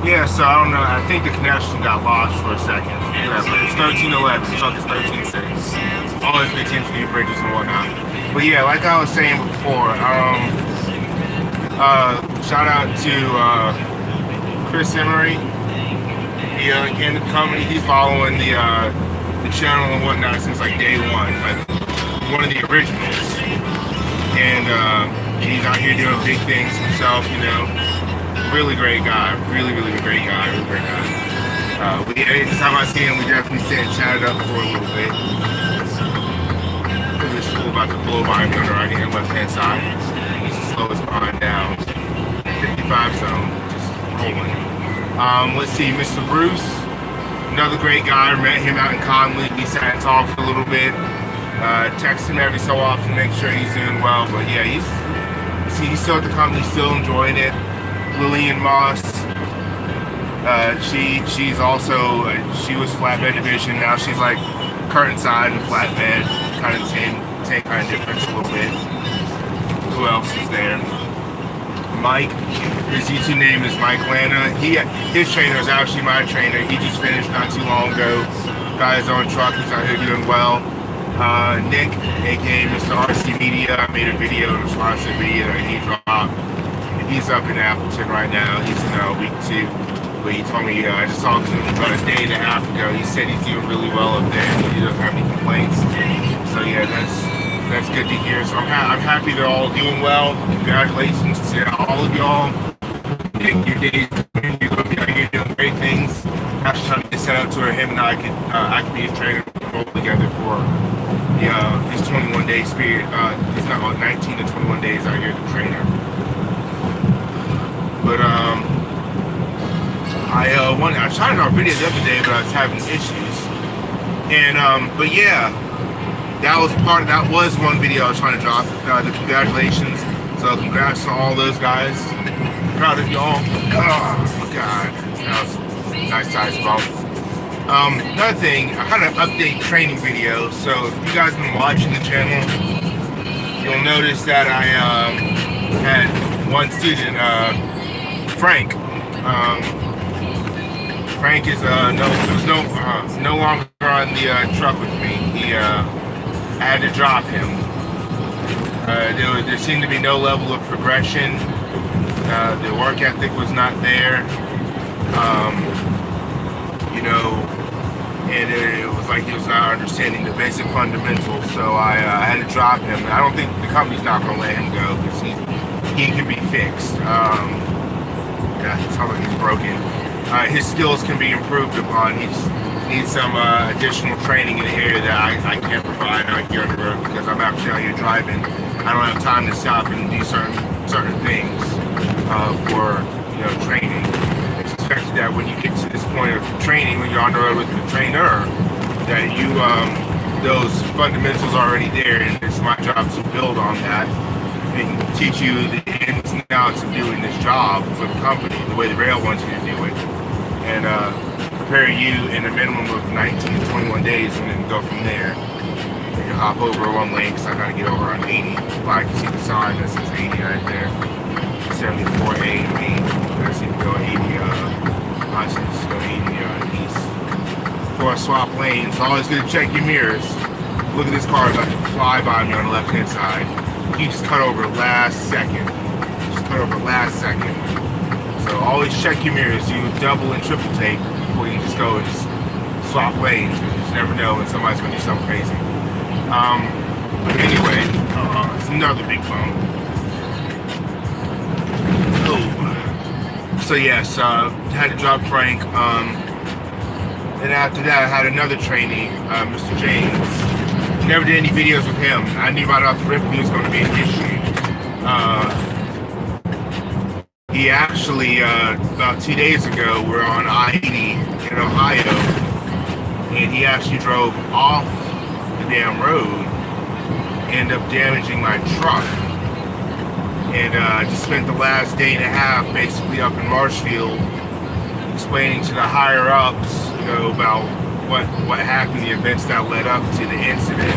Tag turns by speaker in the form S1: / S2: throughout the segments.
S1: Yeah, so I don't know. I think the connection got lost for a second. Whatever. It's 13:11. Truck is 13:6. Always pay attention to your bridges and whatnot. But yeah, like I was saying before, shout out to Chris Emery. He came to the company. He's following the channel and whatnot since like day one, like one of the originals. And he's out here doing big things himself, you know. Really great guy, really great guy, really great guy. Anytime I see him, we definitely sit and chat it up for a little bit. Look at this fool about to blow by me on the right hand, left hand side. He's the slowest behind down. 55 zone, just rolling. Let's see, Mr. Bruce, another great guy. Met him out in Conley. We sat and talked for a little bit. Text him every so often to make sure he's doing well. But yeah, he's still at the company, still enjoying it. Lillian Moss, she's also she was flatbed division. Now she's like curtain side and flatbed, kind of same kind of difference a little bit. Who else is there? Mike, his YouTube name is Mike Lana. His trainer is actually my trainer. He just finished not too long ago. Got his own truck. He's out here doing well. Nick, aka Mr. RC Media. I made a video in response to the video that he dropped. He's up in Appleton right now. He's in week 2. But he told me, I just talked to him about a day and a half ago. He said he's doing really well up there. He doesn't have any complaints. So yeah, that's good to hear. So I'm happy they're all doing well. Congratulations to all of y'all. Your days, you're going to be out here doing great things. I'm just trying to get set up to where him and I could be his trainer and roll together for his 21 day period. He's not about 19 to 21 days out here as a trainer. But I tried our video the other day, but I was having issues. And but yeah, that was one video I was trying to drop. The congratulations. So congrats to all those guys. Proud of y'all. Oh my god, that was a nice size bump. Another thing, I kind of update training videos. So if you guys have been watching the channel, you'll notice that I had one student. Frank. Frank is no longer on the truck with me. I had to drop him. There seemed to be no level of progression. The work ethic was not there. And it was like he was not understanding the basic fundamentals. So I had to drop him. I don't think the company's not going to let him go because he can be fixed. Yeah, it sounds like he's broken. His skills can be improved upon. He just needs some additional training in the area that I can't provide out here on the road because I'm actually out here driving. I don't have time to stop and do certain things for training. It's expected that when you get to this point of training, when you're on the road with the trainer, that you those fundamentals are already there, and it's my job to build on that and teach you the ins and outs of doing this job for the company, the way the rail wants you to do it, and prepare you in a minimum of 19 to 21 days, and then go from there. You can hop over one lane because I gotta get over on 80. Well, I can see the sign that says 80 right there. 74A to me. I see to go 80. I should just go 80 east. Before I swap lanes, always good to check your mirrors. Look at this car about to fly by me on the left-hand side. He just cut over last second. So always check your mirrors. You double and triple take before you just go and just swap lanes. You just never know when somebody's going to do something crazy. But anyway, it's another big bump. Oh. So yes, had to drop Frank. And after that, I had another trainee, Mr. James. Never did any videos with him. I knew right off the rip he was going to be an issue. He actually, about 2 days ago, we're on I-80 in Ohio, and he actually drove off the damn road, ended up damaging my truck, and just spent the last day and a half basically up in Marshfield explaining to the higher-ups, about what happened, the events that led up to the incident,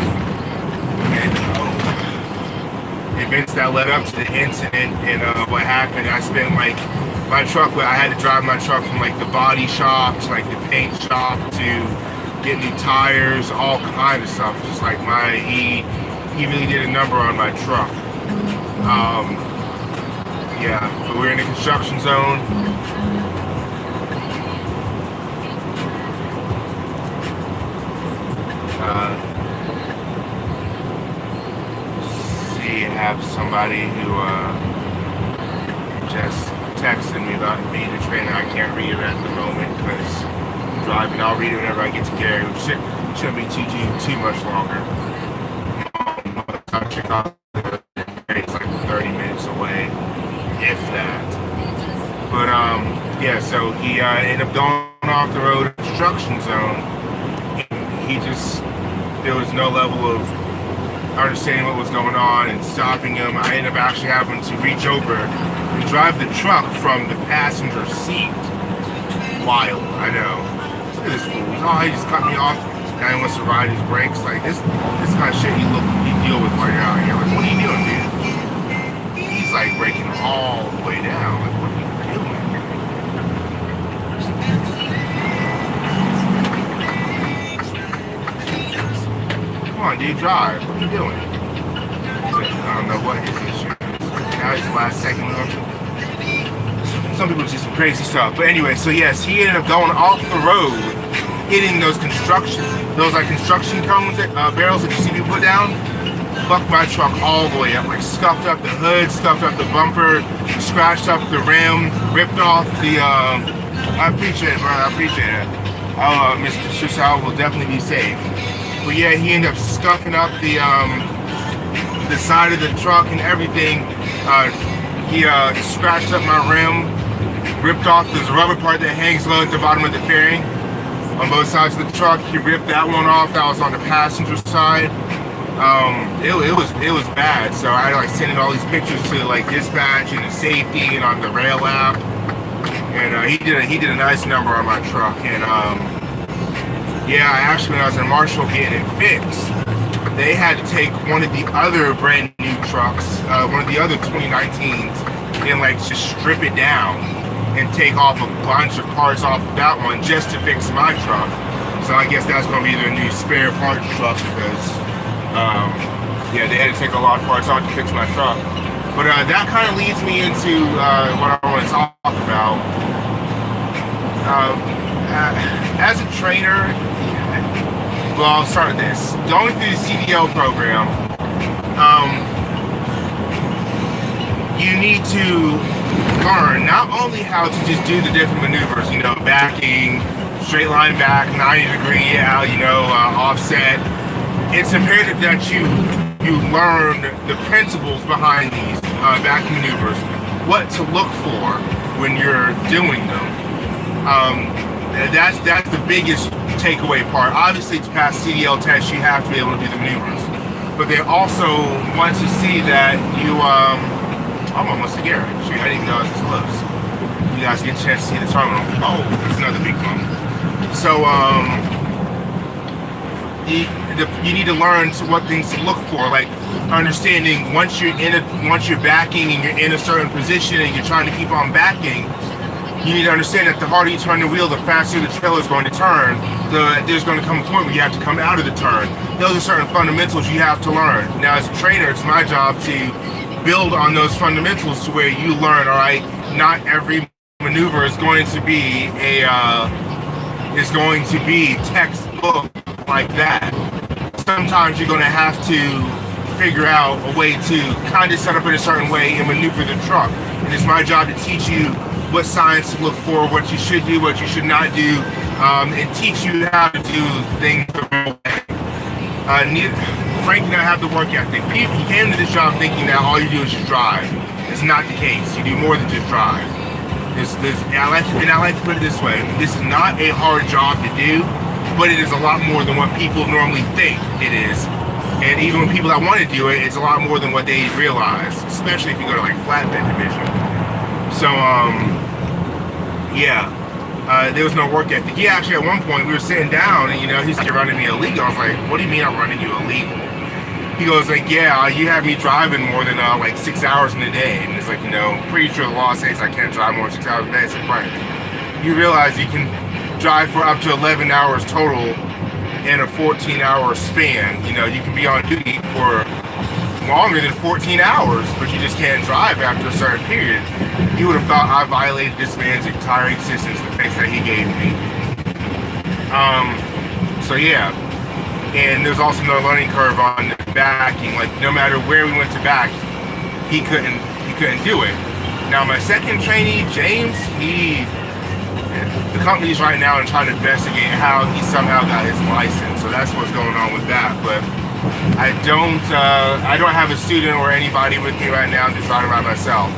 S1: and what happened. I spent like my truck, I had to drive my truck from like the body shop to like the paint shop to get new tires, all kind of stuff. Just like he really did a number on my truck. Yeah, but we're in the construction zone. Have somebody who just texted me about being a trainer. I can't read it at the moment because I'm driving. I'll read it whenever I get to Gary, which shouldn't be too much longer. I'll check out it's like 30 minutes away, if that. But yeah, so he ended up going off the road construction zone. There was no level of understanding what was going on and stopping him. I ended up actually having to reach over and drive the truck from the passenger seat. Wild, I know. Look at this fool. Oh, he just cut me off. Now he wants to ride his brakes. Like this kind of shit you deal with while you're out here. Like, what are you doing, dude? He's like braking all the way down. Like, what are you doing? Come on, dude, drive. What are you doing? I don't know what his issue is. Now it's last second motion. Some people do some crazy stuff. But anyway, so yes, he ended up going off the road, hitting those like construction cones, barrels that you see people put down. Fucked my truck all the way up. Like scuffed up the hood, scuffed up the bumper, scratched up the rim, ripped off the, I appreciate it, bro. I appreciate it. Mr. Shishal will definitely be safe. But yeah, he ended up scuffing up the side of the truck and everything. He scratched up my rim, ripped off this rubber part that hangs low at the bottom of the fairing on both sides of the truck. He ripped that one off. That was on the passenger side. It was bad. So I like sending all these pictures to like dispatch and the safety and on the rail app. And he did a nice number on my truck. And yeah, actually when I was in Marshall getting it fixed, they had to take one of the other brand new trucks, one of the other 2019s, and like just strip it down and take off a bunch of parts off of that one just to fix my truck. So I guess that's going to be their new spare part truck because, yeah, they had to take a lot of parts off to fix my truck. But that kind of leads me into what I want to talk about. As a trainer, well, I'll start with this. Going through the CDL program, you need to learn not only how to just do the different maneuvers, you know, backing, straight line back, 90 degree, yeah, you know, offset. It's imperative that you learn the principles behind these back maneuvers, what to look for when you're doing them. That's the biggest takeaway part. Obviously, to pass CDL tests, you have to be able to do the maneuvers. But they also want to see that you, I'm almost to Gary. Shoot, I didn't even know it was this close. You guys get a chance to see the terminal. Oh, that's another big one. So, you need to learn what things to look for, like understanding once you're backing and you're in a certain position and you're trying to keep on backing. You need to understand that the harder you turn the wheel, the faster the trailer is going to turn. There's going to come a point where you have to come out of the turn. Those are certain fundamentals you have to learn. Now, as a trainer, it's my job to build on those fundamentals to where you learn, all right, not every maneuver is going to be textbook like that. Sometimes you're going to have to figure out a way to kind of set up in a certain way and maneuver the truck. And it's my job to teach you what signs to look for, what you should do, what you should not do, and teach you how to do things the right way. Frank did not have the work ethic. He came to this job thinking that all you do is just drive. It's not the case. You do more than just drive. I like to put it this way. This is not a hard job to do, but it is a lot more than what people normally think it is. And even when people that want to do it, it's a lot more than what they realize, especially if you go to like flatbed division. So, yeah, there was no work ethic. He actually, at one point, we were sitting down and, you know, he's like, you're running me illegal. I was like, what do you mean I'm running you illegal? he goes like, yeah, you have me driving more than like 6 hours in a day. And it's like, pretty sure the law says I can't drive more than 6 hours a day. It's like, right. You realize you can drive for up to 11 hours total in a 14-hour span. You can be on duty for longer than 14 hours, but you just can't drive after a certain period. You would have thought I violated this man's entire existence, the face that he gave me. So yeah. And there's also no learning curve on backing. Like, no matter where we went to back, he couldn't do it. Now my second trainee, James, the company's right now and trying to investigate how he somehow got his license. So that's what's going on with that. But I don't have a student or anybody with me right now. I'm just riding by myself.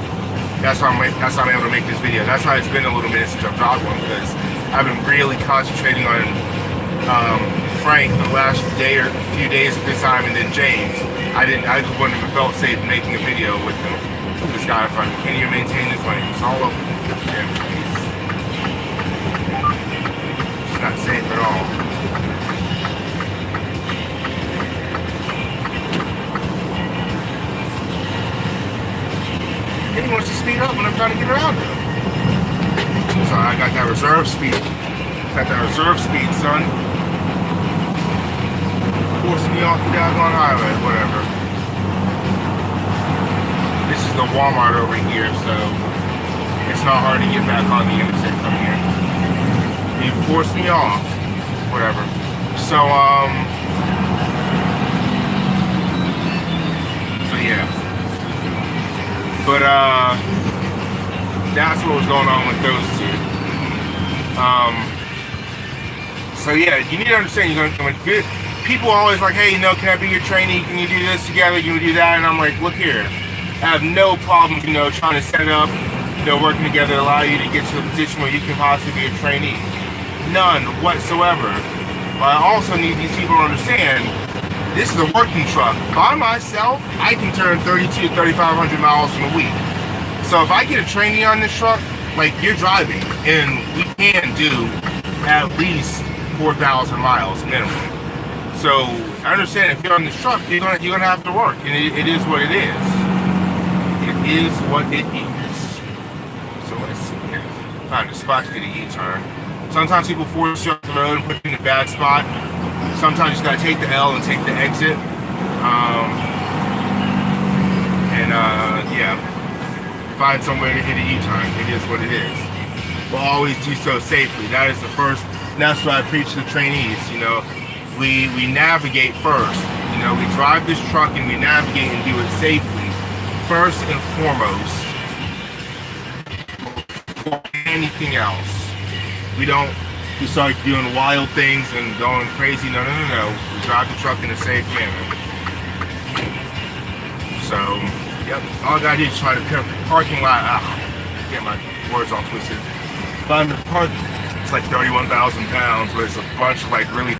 S1: That's why I'm able to make this video. That's why it's been a little minute since I've dropped one, because I've been really concentrating on Frank for the last few days of this time, and then James. I just wouldn't have felt safe making a video with him. This guy in front of me. Can't even maintain this lane. It's all over the damn place. It's not safe at all. And he wants to speed up when I'm trying to get around him. So I got that reserve speed. Son. Forcing me off the doggone highway, whatever. This is the Walmart over here, so it's not hard to get back on the interstate from here. He forced me off, whatever. So yeah. But that's what was going on with those two. So yeah, you need to understand, people are always like, hey, can I be your trainee? Can you do this together? Can we do that? And I'm like, look here, I have no problem, trying to set up, working together, allow you to get to a position where you can possibly be a trainee. None whatsoever. But I also need these people to understand, this is a working truck. By myself, I can turn 3,200 to 3,500 miles in a week. So if I get a trainee on this truck, like, you're driving, and we can do at least 4,000 miles minimum. So I understand if you're on this truck, you're gonna have to work, and it is what it is. It is what it is. So let's see here. Find a spot to get a U-turn. Sometimes people force you off the road and put you in a bad spot. Sometimes you just gotta take the L and take the exit. Yeah, find somewhere to hit a U-turn. It is what it is. But always do so safely. That is the first. That's what I preach to the trainees. We navigate first. We drive this truck and we navigate and do it safely, first and foremost. Before anything else. We start doing wild things and going crazy. No. We drive the truck in a safe manner. So, yep. All I gotta do is try to pick up the parking lot. Get my words all twisted. Find the park. It's like 31,000 pounds, but it's a bunch of like really